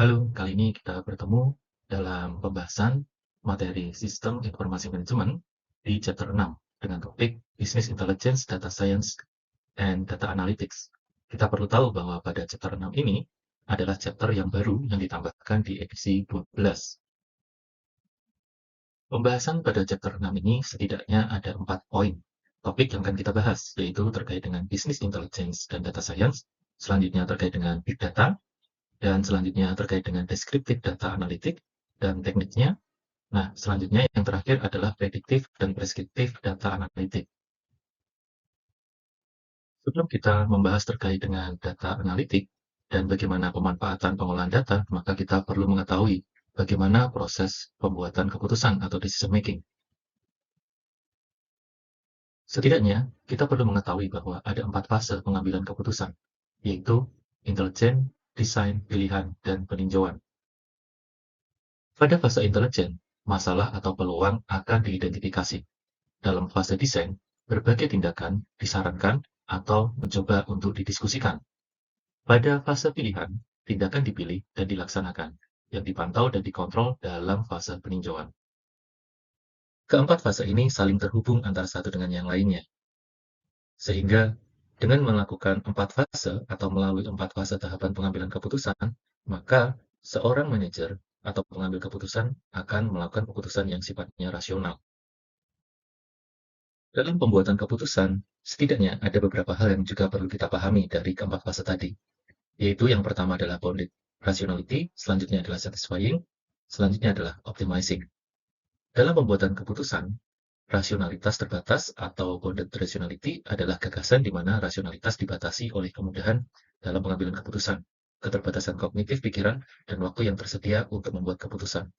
Halo, kali ini kita bertemu dalam pembahasan materi Sistem Informasi Manajemen di chapter 6 dengan topik Business Intelligence, Data Science, and Data Analytics. Kita perlu tahu bahwa pada chapter 6 ini adalah chapter yang baru yang ditambahkan di edisi 12. Pembahasan pada chapter 6 ini setidaknya ada 4 poin. Topik yang akan kita bahas yaitu terkait dengan Business Intelligence dan Data Science, selanjutnya terkait dengan Big Data, dan selanjutnya terkait dengan deskriptif data analitik dan tekniknya. Nah, selanjutnya yang terakhir adalah prediktif dan preskriptif data analitik. Sebelum kita membahas terkait dengan data analitik dan bagaimana pemanfaatan pengolahan data, maka kita perlu mengetahui bagaimana proses pembuatan keputusan atau decision making. Setidaknya, kita perlu mengetahui bahwa ada 4 fase pengambilan keputusan, yaitu intelijen, desain, pilihan, dan peninjauan. Pada fase intelijen, masalah atau peluang akan diidentifikasi. Dalam fase desain, berbagai tindakan disarankan atau mencoba untuk didiskusikan. Pada fase pilihan, tindakan dipilih dan dilaksanakan, yang dipantau dan dikontrol dalam fase peninjauan. Keempat fase ini saling terhubung antara satu dengan yang lainnya. Sehingga dengan melakukan 4 fase atau melalui 4 fase tahapan pengambilan keputusan, maka seorang manajer atau pengambil keputusan akan melakukan keputusan yang sifatnya rasional. Dalam pembuatan keputusan, setidaknya ada beberapa hal yang juga perlu kita pahami dari keempat fase tadi, yaitu yang pertama adalah bounded rationality, selanjutnya adalah satisfying, selanjutnya adalah optimizing. Dalam pembuatan keputusan, rasionalitas terbatas atau bounded rationality adalah gagasan di mana rasionalitas dibatasi oleh kemudahan dalam pengambilan keputusan, keterbatasan kognitif pikiran, dan waktu yang tersedia untuk membuat keputusan.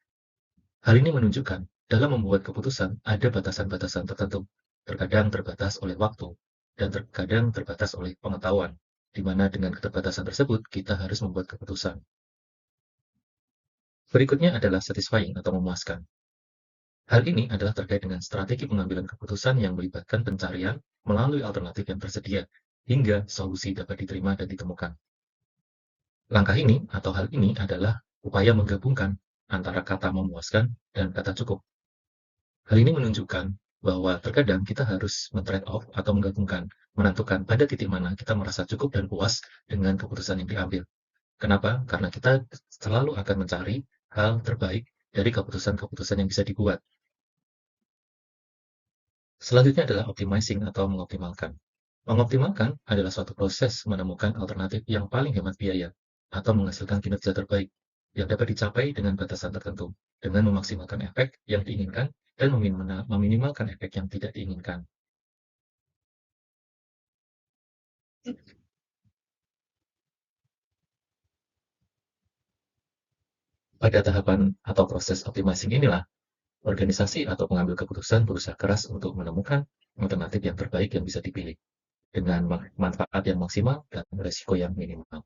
Hal ini menunjukkan dalam membuat keputusan ada batasan-batasan tertentu, terkadang terbatas oleh waktu, dan terkadang terbatas oleh pengetahuan, di mana dengan keterbatasan tersebut kita harus membuat keputusan. Berikutnya adalah satisfying atau memuaskan. Hal ini adalah terkait dengan strategi pengambilan keputusan yang melibatkan pencarian melalui alternatif yang tersedia, hingga solusi dapat diterima dan ditemukan. Langkah ini atau hal ini adalah upaya menggabungkan antara kata memuaskan dan kata cukup. Hal ini menunjukkan bahwa terkadang kita harus men-trade off atau menggabungkan, menentukan pada titik mana kita merasa cukup dan puas dengan keputusan yang diambil. Kenapa? Karena kita selalu akan mencari hal terbaik dari keputusan-keputusan yang bisa dibuat. Selanjutnya adalah optimizing atau mengoptimalkan. Mengoptimalkan adalah suatu proses menemukan alternatif yang paling hemat biaya atau menghasilkan kinerja terbaik yang dapat dicapai dengan batasan tertentu, dengan memaksimalkan efek yang diinginkan dan meminimalkan efek yang tidak diinginkan. Pada tahapan atau proses optimizing inilah, organisasi atau pengambil keputusan berusaha keras untuk menemukan alternatif yang terbaik yang bisa dipilih, dengan manfaat yang maksimal dan risiko yang minimal.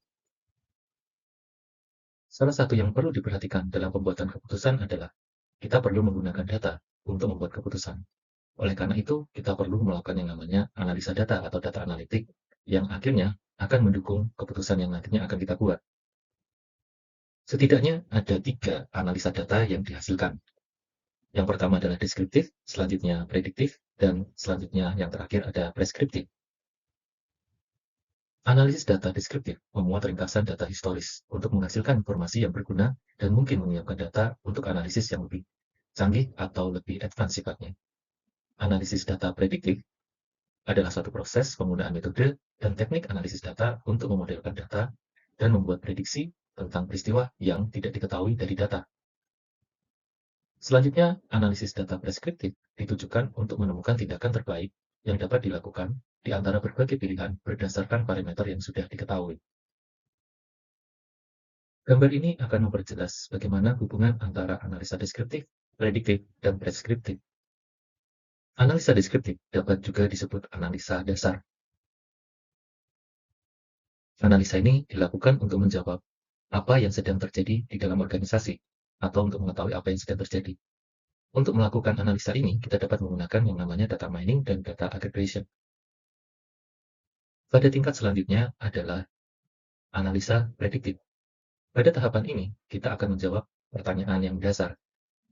Salah satu yang perlu diperhatikan dalam pembuatan keputusan adalah kita perlu menggunakan data untuk membuat keputusan. Oleh karena itu, kita perlu melakukan yang namanya analisa data atau data analitik yang akhirnya akan mendukung keputusan yang nantinya akan kita buat. Setidaknya ada 3 analisa data yang dihasilkan. Yang pertama adalah deskriptif, selanjutnya prediktif, dan selanjutnya yang terakhir ada preskriptif. Analisis data deskriptif memuat ringkasan data historis untuk menghasilkan informasi yang berguna dan mungkin menyiapkan data untuk analisis yang lebih canggih atau lebih advance sifatnya. Analisis data prediktif adalah suatu proses penggunaan metode dan teknik analisis data untuk memodelkan data dan membuat prediksi tentang peristiwa yang tidak diketahui dari data. Selanjutnya, analisis data preskriptif ditujukan untuk menemukan tindakan terbaik yang dapat dilakukan di antara berbagai pilihan berdasarkan parameter yang sudah diketahui. Gambar ini akan memperjelas bagaimana hubungan antara analisa deskriptif, prediktif, dan preskriptif. Analisa deskriptif dapat juga disebut analisa dasar. Analisa ini dilakukan untuk menjawab apa yang sedang terjadi di dalam organisasi atau untuk mengetahui apa yang sedang terjadi. Untuk melakukan analisa ini, kita dapat menggunakan yang namanya data mining dan data aggregation. Pada tingkat selanjutnya adalah analisa prediktif. Pada tahapan ini, kita akan menjawab pertanyaan yang dasar,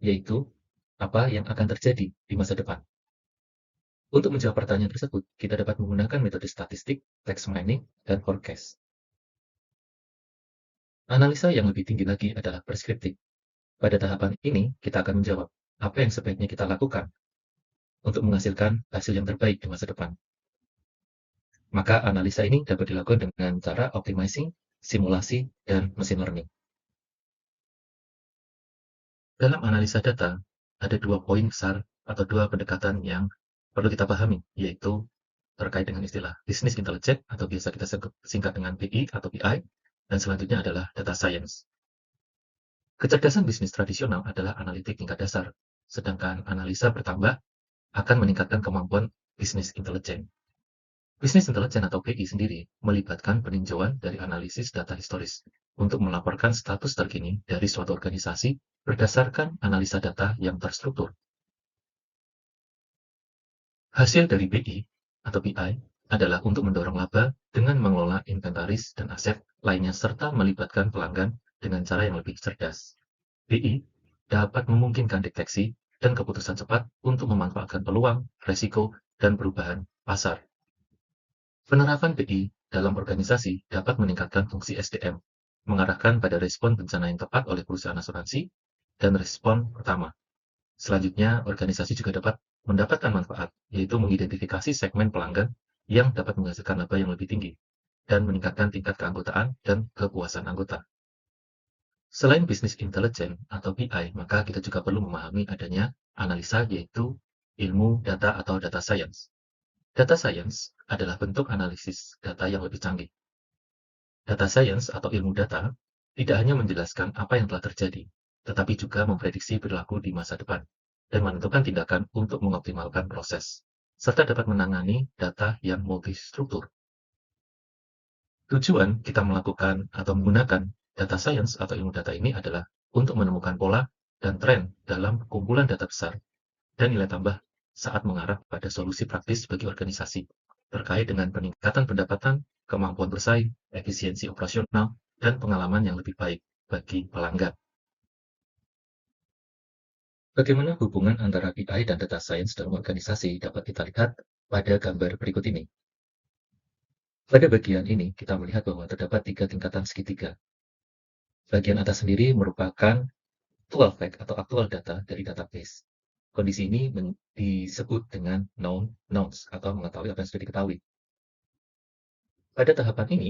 yaitu apa yang akan terjadi di masa depan. Untuk menjawab pertanyaan tersebut, kita dapat menggunakan metode statistik, text mining, dan forecast. Analisa yang lebih tinggi lagi adalah preskriptif. Pada tahapan ini, kita akan menjawab apa yang sebaiknya kita lakukan untuk menghasilkan hasil yang terbaik di masa depan. Maka analisa ini dapat dilakukan dengan cara optimizing, simulasi, dan machine learning. Dalam analisa data, ada dua poin besar atau dua pendekatan yang perlu kita pahami, yaitu terkait dengan istilah business intelligence atau biasa kita singkat dengan BI atau BI, dan selanjutnya adalah data science. Kecerdasan bisnis tradisional adalah analitik tingkat dasar, sedangkan analisa bertambah akan meningkatkan kemampuan bisnis intelijen. Bisnis intelijen atau BI sendiri melibatkan peninjauan dari analisis data historis untuk melaporkan status terkini dari suatu organisasi berdasarkan analisa data yang terstruktur. Hasil dari BI atau BI adalah untuk mendorong laba dengan mengelola inventaris dan aset lainnya serta melibatkan pelanggan dengan cara yang lebih cerdas. BI dapat memungkinkan deteksi dan keputusan cepat untuk memanfaatkan peluang, resiko, dan perubahan pasar. Penerapan BI dalam organisasi dapat meningkatkan fungsi SDM, mengarahkan pada respon bencana yang tepat oleh perusahaan asuransi, dan respon pertama. Selanjutnya, organisasi juga dapat mendapatkan manfaat, yaitu mengidentifikasi segmen pelanggan yang dapat menghasilkan laba yang lebih tinggi, dan meningkatkan tingkat keanggotaan dan kepuasan anggota. Selain bisnis intelijen atau BI, maka kita juga perlu memahami adanya analisa, yaitu ilmu data atau data science. Data science adalah bentuk analisis data yang lebih canggih. Data science atau ilmu data tidak hanya menjelaskan apa yang telah terjadi, tetapi juga memprediksi perilaku di masa depan dan menentukan tindakan untuk mengoptimalkan proses, serta dapat menangani data yang multistruktur. Tujuan kita melakukan atau menggunakan data science atau ilmu data ini adalah untuk menemukan pola dan tren dalam kumpulan data besar dan nilai tambah saat mengarah pada solusi praktis bagi organisasi terkait dengan peningkatan pendapatan, kemampuan bersaing, efisiensi operasional, dan pengalaman yang lebih baik bagi pelanggan. Bagaimana hubungan antara BI dan data science dalam organisasi dapat kita lihat pada gambar berikut ini. Pada bagian ini, kita melihat bahwa terdapat 3 tingkatan segitiga. Bagian atas sendiri merupakan actual fact atau aktual data dari database. Kondisi ini disebut dengan knowns atau mengetahui apa yang sudah diketahui. Pada tahapan ini,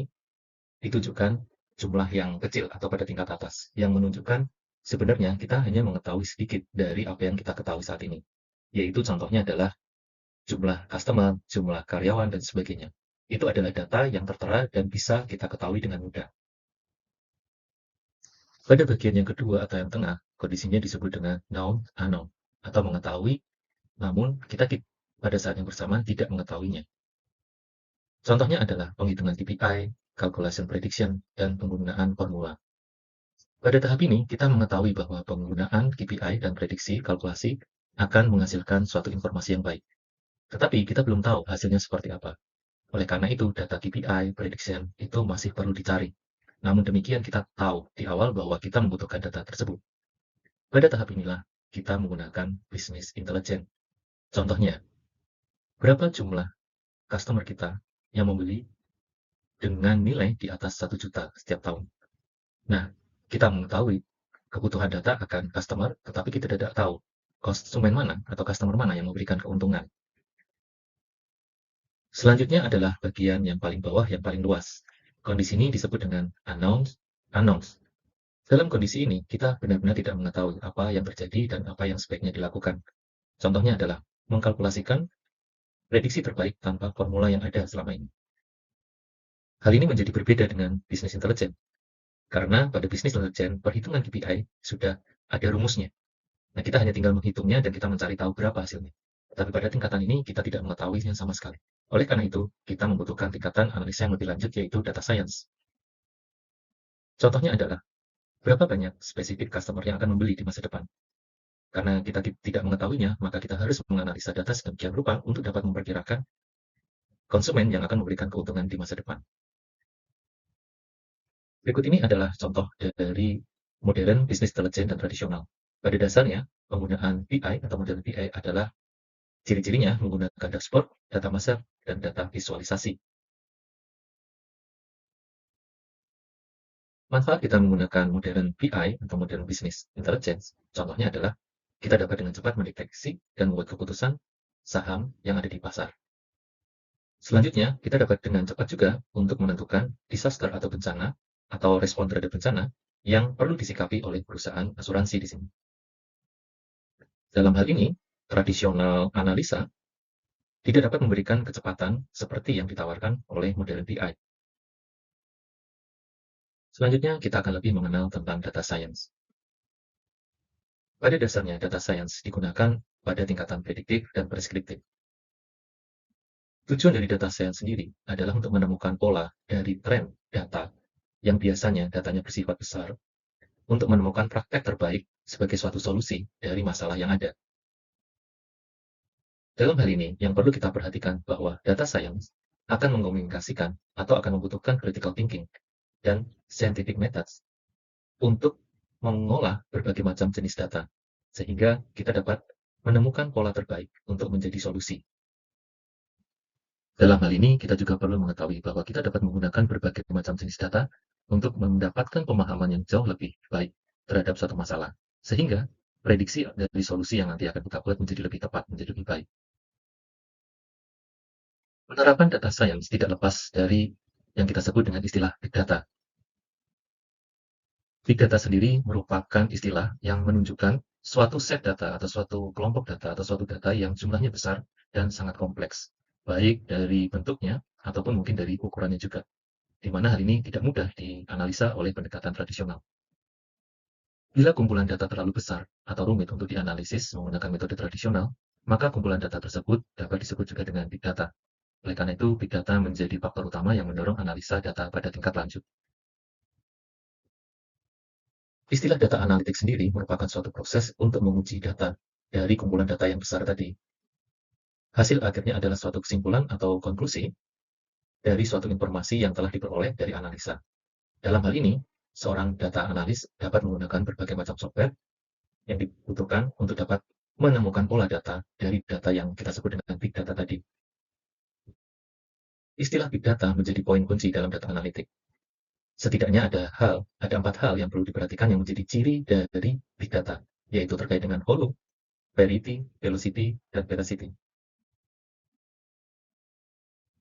ditunjukkan jumlah yang kecil atau pada tingkat atas, yang menunjukkan sebenarnya kita hanya mengetahui sedikit dari apa yang kita ketahui saat ini. Yaitu contohnya adalah jumlah customer, jumlah karyawan, dan sebagainya. Itu adalah data yang tertera dan bisa kita ketahui dengan mudah. Pada bagian yang kedua atau yang tengah, kondisinya disebut dengan known unknown atau mengetahui, namun kita pada saat yang bersamaan tidak mengetahuinya. Contohnya adalah penghitungan KPI, calculation prediction, dan penggunaan formula. Pada tahap ini, kita mengetahui bahwa penggunaan KPI dan prediksi kalkulasi akan menghasilkan suatu informasi yang baik. Tetapi kita belum tahu hasilnya seperti apa. Oleh karena itu, data KPI, prediction itu masih perlu dicari. Namun demikian, kita tahu di awal bahwa kita membutuhkan data tersebut. Pada tahap inilah, kita menggunakan business intelligence. Contohnya, berapa jumlah customer kita yang membeli dengan nilai di atas 1 juta setiap tahun. Nah, kita mengetahui kebutuhan data akan customer, tetapi kita tidak tahu konsumen mana atau customer mana yang memberikan keuntungan. Selanjutnya adalah bagian yang paling bawah, yang paling luas. Kondisi ini disebut dengan unknowns. Dalam kondisi ini, kita benar-benar tidak mengetahui apa yang terjadi dan apa yang sebaiknya dilakukan. Contohnya adalah mengkalkulasikan prediksi terbaik tanpa formula yang ada selama ini. Hal ini menjadi berbeda dengan bisnis intelijen, karena pada bisnis intelijen, perhitungan KPI sudah ada rumusnya. Nah, kita hanya tinggal menghitungnya dan kita mencari tahu berapa hasilnya. Tapi pada tingkatan ini, kita tidak mengetahuinya sama sekali. Oleh karena itu, kita membutuhkan tingkatan analisa yang lebih lanjut, yaitu data science. Contohnya adalah, berapa banyak spesifik customer yang akan membeli di masa depan? Karena kita tidak mengetahuinya, maka kita harus menganalisa data sedemikian rupa untuk dapat memperkirakan konsumen yang akan memberikan keuntungan di masa depan. Berikut ini adalah contoh dari modern business intelligence dan tradisional. Pada dasarnya, penggunaan BI atau modern BI adalah ciri-cirinya menggunakan dashboard, data masak, dan data visualisasi. Manfaat kita menggunakan modern BI atau modern business intelligence, contohnya adalah kita dapat dengan cepat mendeteksi dan membuat keputusan saham yang ada di pasar. Selanjutnya, kita dapat dengan cepat juga untuk menentukan disaster atau bencana atau respon terhadap bencana yang perlu disikapi oleh perusahaan asuransi di sini. Dalam hal ini, tradisional analisa tidak dapat memberikan kecepatan seperti yang ditawarkan oleh modern BI. Selanjutnya, kita akan lebih mengenal tentang data science. Pada dasarnya, data science digunakan pada tingkatan prediktif dan preskriptif. Tujuan dari data science sendiri adalah untuk menemukan pola dari tren data yang biasanya datanya bersifat besar untuk menemukan praktek terbaik sebagai suatu solusi dari masalah yang ada. Dalam hal ini, yang perlu kita perhatikan bahwa data science akan mengkomunikasikan atau akan membutuhkan critical thinking dan scientific methods untuk mengolah berbagai macam jenis data, sehingga kita dapat menemukan pola terbaik untuk menjadi solusi. Dalam hal ini, kita juga perlu mengetahui bahwa kita dapat menggunakan berbagai macam jenis data untuk mendapatkan pemahaman yang jauh lebih baik terhadap suatu masalah, sehingga prediksi dari solusi yang nanti akan kita buat menjadi lebih tepat, menjadi lebih baik. Penerapan data science tidak lepas dari yang kita sebut dengan istilah big data. Big data sendiri merupakan istilah yang menunjukkan suatu set data atau suatu kelompok data atau suatu data yang jumlahnya besar dan sangat kompleks, baik dari bentuknya ataupun mungkin dari ukurannya juga, di mana hal ini tidak mudah dianalisa oleh pendekatan tradisional. Bila kumpulan data terlalu besar atau rumit untuk dianalisis menggunakan metode tradisional, maka kumpulan data tersebut dapat disebut juga dengan big data. Oleh karena itu, big data menjadi faktor utama yang mendorong analisa data pada tingkat lanjut. Istilah data analitik sendiri merupakan suatu proses untuk menguji data dari kumpulan data yang besar tadi. Hasil akhirnya adalah suatu kesimpulan atau konklusi dari suatu informasi yang telah diperoleh dari analisa. Dalam hal ini, seorang data analis dapat menggunakan berbagai macam software yang dibutuhkan untuk dapat menemukan pola data dari data yang kita sebut dengan big data tadi. Istilah big data menjadi poin kunci dalam data analitik. Setidaknya ada 4 hal yang perlu diperhatikan yang menjadi ciri dari big data, yaitu terkait dengan volume, variety, velocity, dan veracity.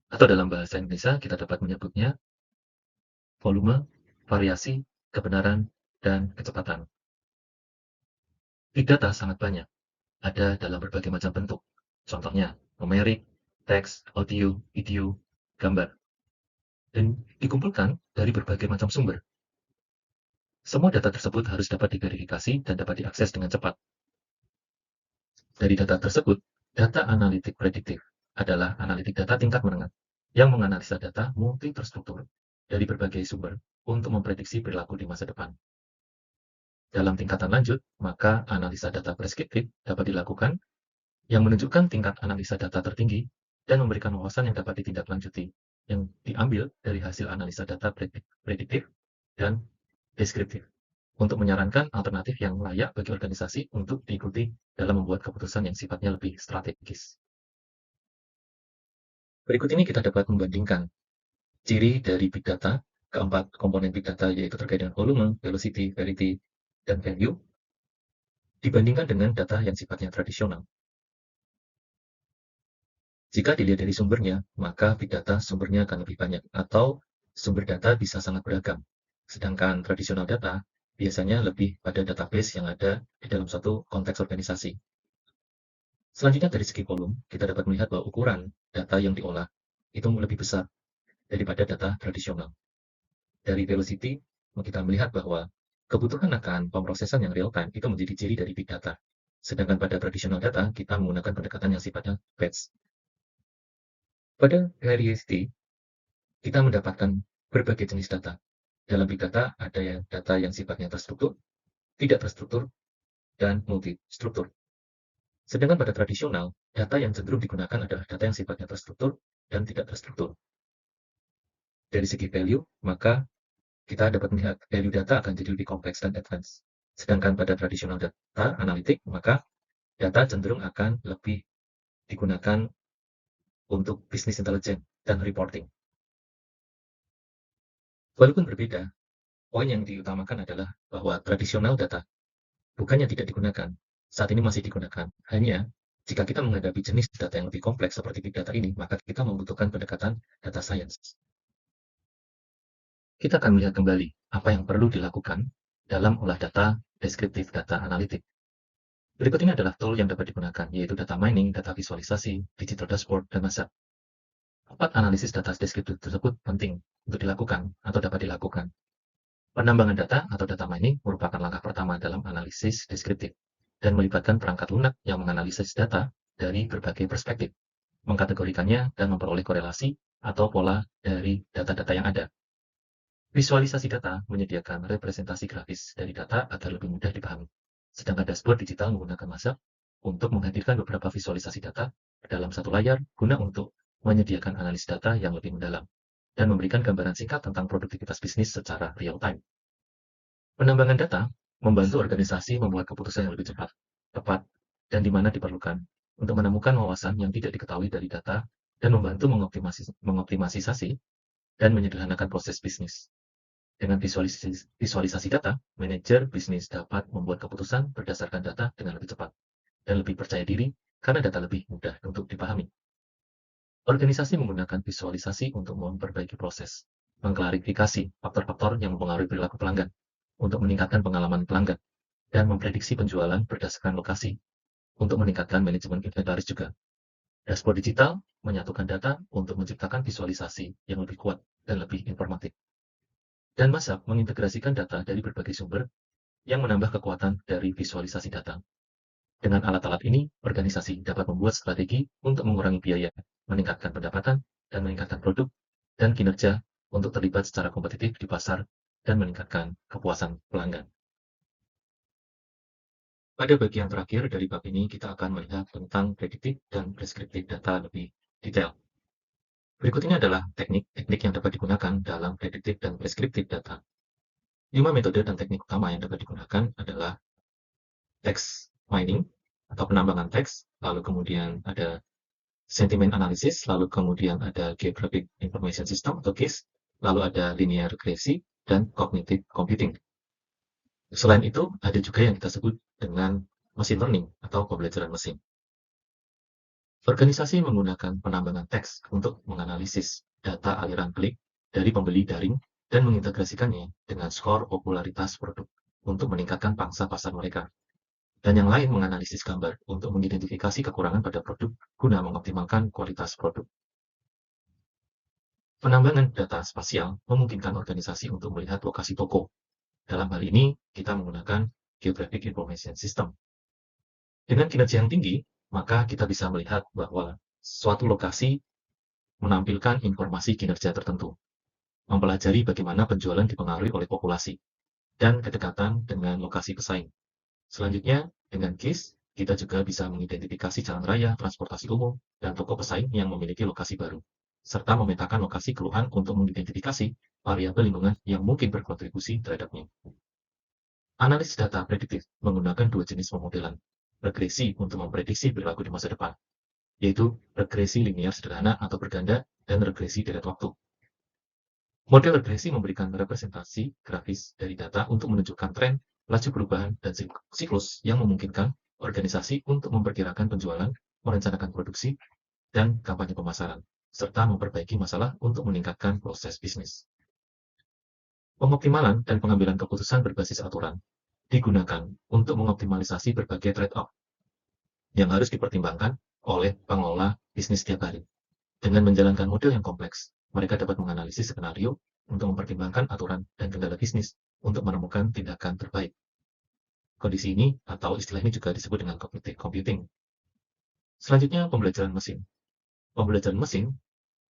Atau dalam bahasa Indonesia kita dapat menyebutnya volume, variasi, kebenaran, dan kecepatan. Big data sangat banyak, ada dalam berbagai macam bentuk. Contohnya, numerik, teks, audio, video, gambar. Dan dikumpulkan dari berbagai macam sumber. Semua data tersebut harus dapat diverifikasi dan dapat diakses dengan cepat. Dari data tersebut, data analitik prediktif adalah analitik data tingkat menengah yang menganalisa data multi terstruktur dari berbagai sumber untuk memprediksi perilaku di masa depan. Dalam tingkatan lanjut, maka analisa data preskriptif dapat dilakukan yang menunjukkan tingkat analisa data tertinggi dan memberikan wawasan yang dapat ditindaklanjuti yang diambil dari hasil analisa data prediktif dan deskriptif untuk menyarankan alternatif yang layak bagi organisasi untuk diikuti dalam membuat keputusan yang sifatnya lebih strategis. Berikut ini kita dapat membandingkan ciri dari big data, keempat komponen big data yaitu terkait dengan volume, velocity, variety, dan value, dibandingkan dengan data yang sifatnya tradisional. Jika dilihat dari sumbernya, maka big data sumbernya akan lebih banyak atau sumber data bisa sangat beragam. Sedangkan tradisional data biasanya lebih pada database yang ada di dalam suatu konteks organisasi. Selanjutnya dari segi volume, kita dapat melihat bahwa ukuran data yang diolah itu lebih besar daripada data tradisional. Dari velocity, kita melihat bahwa kebutuhan akan pemrosesan yang real time itu menjadi ciri dari big data. Sedangkan pada tradisional data, kita menggunakan pendekatan yang sifatnya batch. Pada variety, kita mendapatkan berbagai jenis data. Dalam big data, ada data yang sifatnya terstruktur, tidak terstruktur, dan multistruktur. Sedangkan pada tradisional, data yang cenderung digunakan adalah data yang sifatnya terstruktur dan tidak terstruktur. Dari segi value, maka kita dapat melihat value data akan jadi lebih kompleks dan advance. Sedangkan pada tradisional data analitik, maka data cenderung akan lebih digunakan untuk business intelligence dan reporting. Walaupun berbeda, poin yang diutamakan adalah bahwa tradisional data bukannya tidak digunakan, saat ini masih digunakan. Hanya jika kita menghadapi jenis data yang lebih kompleks seperti big data ini, maka kita membutuhkan pendekatan data science. Kita akan melihat kembali apa yang perlu dilakukan dalam olah data deskriptif data analitik. Berikut ini adalah tool yang dapat digunakan, yaitu data mining, data visualisasi, digital dashboard, dan Mazap. 4 analisis data deskriptif tersebut penting untuk dilakukan atau dapat dilakukan. Penambangan data atau data mining merupakan langkah pertama dalam analisis deskriptif dan melibatkan perangkat lunak yang menganalisis data dari berbagai perspektif, mengkategorikannya dan memperoleh korelasi atau pola dari data-data yang ada. Visualisasi data menyediakan representasi grafis dari data agar lebih mudah dipahami. Sedangkan dashboard digital menggunakan Mazap untuk menghadirkan beberapa visualisasi data dalam satu layar guna untuk menyediakan analis data yang lebih mendalam dan memberikan gambaran singkat tentang produktivitas bisnis secara real-time. Penambangan data membantu organisasi membuat keputusan yang lebih cepat, tepat, dan di mana diperlukan untuk menemukan wawasan yang tidak diketahui dari data dan membantu mengoptimisasi dan menyederhanakan proses bisnis. Dengan visualisasi data, manajer bisnis dapat membuat keputusan berdasarkan data dengan lebih cepat dan lebih percaya diri karena data lebih mudah untuk dipahami. Organisasi menggunakan visualisasi untuk memperbaiki proses, mengklarifikasi faktor-faktor yang mempengaruhi perilaku pelanggan, untuk meningkatkan pengalaman pelanggan, dan memprediksi penjualan berdasarkan lokasi, untuk meningkatkan manajemen inventaris juga. Dashboard digital menyatukan data untuk menciptakan visualisasi yang lebih kuat dan lebih informatif. Dan Mazap mengintegrasikan data dari berbagai sumber yang menambah kekuatan dari visualisasi data. Dengan alat-alat ini, organisasi dapat membuat strategi untuk mengurangi biaya, meningkatkan pendapatan, dan meningkatkan produk dan kinerja untuk terlibat secara kompetitif di pasar dan meningkatkan kepuasan pelanggan. Pada bagian terakhir dari bab ini, kita akan melihat tentang prediktif dan preskriptif data lebih detail. Berikut ini adalah teknik-teknik yang dapat digunakan dalam prediktif dan preskriptif data. 5 metode dan teknik utama yang dapat digunakan adalah text mining atau penambangan teks, lalu kemudian ada sentiment analysis, lalu kemudian ada geographic information system atau GIS, lalu ada linear regresi, dan cognitive computing. Selain itu, ada juga yang kita sebut dengan machine learning atau pembelajaran mesin. Organisasi menggunakan penambangan teks untuk menganalisis data aliran klik dari pembeli daring dan mengintegrasikannya dengan skor popularitas produk untuk meningkatkan pangsa pasar mereka. Dan yang lain menganalisis gambar untuk mengidentifikasi kekurangan pada produk guna mengoptimalkan kualitas produk. Penambangan data spasial memungkinkan organisasi untuk melihat lokasi toko. Dalam hal ini, kita menggunakan Geographic Information System. Dengan kinerja yang tinggi, maka kita bisa melihat bahwa suatu lokasi menampilkan informasi kinerja tertentu, mempelajari bagaimana penjualan dipengaruhi oleh populasi, dan kedekatan dengan lokasi pesaing. Selanjutnya, dengan GIS, kita juga bisa mengidentifikasi jalan raya, transportasi umum, dan toko pesaing yang memiliki lokasi baru, serta memetakan lokasi keluhan untuk mengidentifikasi variabel lingkungan yang mungkin berkontribusi terhadapnya. Analisis data prediktif menggunakan dua jenis pemodelan, regresi untuk memprediksi perilaku di masa depan, yaitu regresi linear sederhana atau berganda, dan regresi deret waktu. Model regresi memberikan representasi grafis dari data untuk menunjukkan tren, laju perubahan, dan siklus yang memungkinkan organisasi untuk memperkirakan penjualan, merencanakan produksi, dan kampanye pemasaran, serta memperbaiki masalah untuk meningkatkan proses bisnis. Pengoptimalan dan pengambilan keputusan berbasis aturan digunakan untuk mengoptimalisasi berbagai trade-off yang harus dipertimbangkan oleh pengelola bisnis setiap hari. Dengan menjalankan model yang kompleks, mereka dapat menganalisis skenario untuk mempertimbangkan aturan dan kendala bisnis untuk menemukan tindakan terbaik. Kondisi ini atau istilah ini juga disebut dengan cognitive computing. Selanjutnya, pembelajaran mesin. Pembelajaran mesin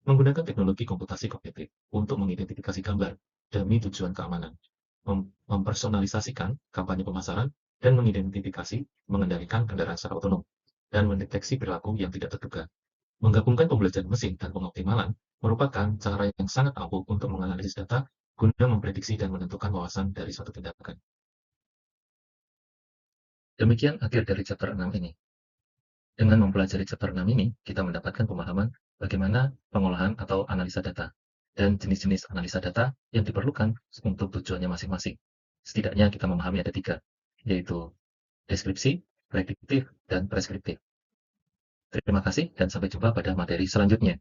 menggunakan teknologi komputasi kognitif untuk mengidentifikasi gambar demi tujuan keamanan, mempersonalisasikan kampanye pemasaran, dan mengidentifikasi mengendalikan kendaraan secara otonom, dan mendeteksi perilaku yang tidak terduga. Menggabungkan pembelajaran mesin dan pengoptimalan merupakan cara yang sangat ampuh untuk menganalisis data guna memprediksi dan menentukan wawasan dari suatu tindakan. Demikian akhir dari chapter 6 ini. Dengan mempelajari chapter 6 ini, kita mendapatkan pemahaman bagaimana pengolahan atau analisa data, dan jenis-jenis analisa data yang diperlukan untuk tujuannya masing-masing. Setidaknya kita memahami ada 3, yaitu deskripsi, prediktif, dan preskriptif. Terima kasih dan sampai jumpa pada materi selanjutnya.